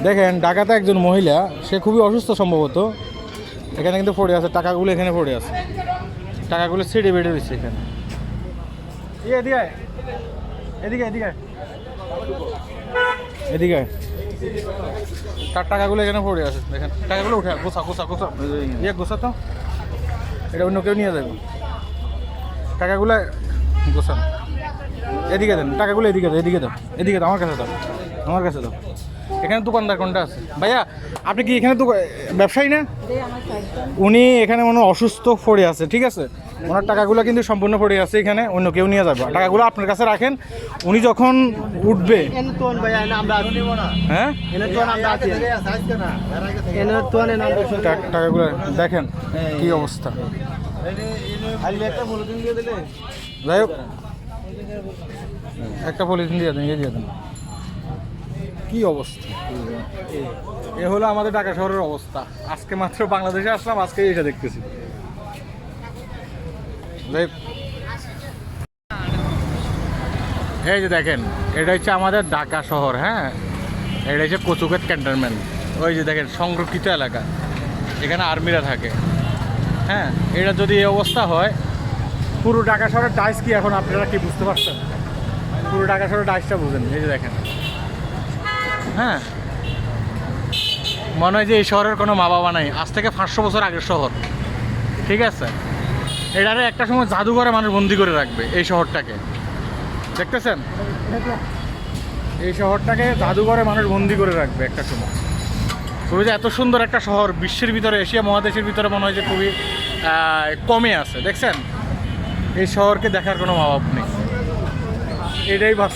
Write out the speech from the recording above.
দেখেন ঢাকাতে একজন মহিলা, সে খুবই অসুস্থ সম্ভবত, এখানে কিন্তু পড়ে আছে, টাকাগুলো এখানে পড়ে আছে, টাকাগুলো ছিঁড়ে বেড়ে দিচ্ছে এখানে। এদিকে এদিকে এদিকে এদিকে তার টাকাগুলো এখানে পড়ে আছে, দেখেন টাকাগুলো উঠে গোছা গোছা গোছা, গোছা তো এটা অন্য কেউ নিয়ে যাবে, টাকাগুলো গোছান, এদিকে দেন টাকাগুলো, এদিকে দাও, এদিকে দাও, এদিকে দাও, আমার কাছে দাও, আমার কাছে দাও। এখানে দোকানদার কোনটা আছে ভাইয়া? আপনি কি এখানে ব্যবসায়ী না? উনি এখানে মনে অসুস্থ পড়ে আছে, ঠিক আছে, ওনার টাকাগুলো কিন্তু সম্পূর্ণ পড়ে আছে এখানে, অন্য কেউ নিয়ে যাবে, টাকাগুলো আপনার কাছে রাখেন, উনি যখন উঠবে। হ্যাঁ টাকাগুলো দেখেন কি অবস্থা, যাই হোক একটা পলিথিন দিয়ে দেন, দিয়ে দেন, কি অবস্থা। এ হলো আমাদের ঢাকা শহরের অবস্থা। আজকে মাত্র বাংলাদেশে আসলাম, আজকে এটা দেখতেছি। এই যে দেখেন, এটা হচ্ছে আমাদের ঢাকা শহর, হ্যাঁ, এটা হচ্ছে কচুক্ষেত ক্যান্টনমেন্ট। ওই যে দেখেন সংরক্ষিত এলাকা, এখানে আর্মিরা থাকে। হ্যাঁ, এটা যদি এই অবস্থা হয়, পুরো ঢাকা শহরের ডাইস কি এখন আপনারা কি বুঝতে পারছেন? পুরো ঢাকা শহরের ডাইসটা বুঝেন, এই যে দেখেন। হ্যাঁ, মনে হয় যে এই শহরের কোনো মা বাবা নাই, আজ থেকে 500 বছর আগের শহর, ঠিক আছে। এটারে একটা সময় জাদুঘরে মানুষ বন্দি করে রাখবে এই শহরটাকে, দেখতেছেন? এই শহরটাকে জাদুঘরে মানুষ বন্দি করে রাখবে একটা সময়। খুবই যে এত সুন্দর একটা শহর বিশ্বের ভিতরে, এশিয়া মহাদেশের ভিতরে মনে হয় যে খুবই কমে আছে, দেখছেন? এই শহরকে দেখার কোনো মা বাপ নেই, এটাই ভাবছি।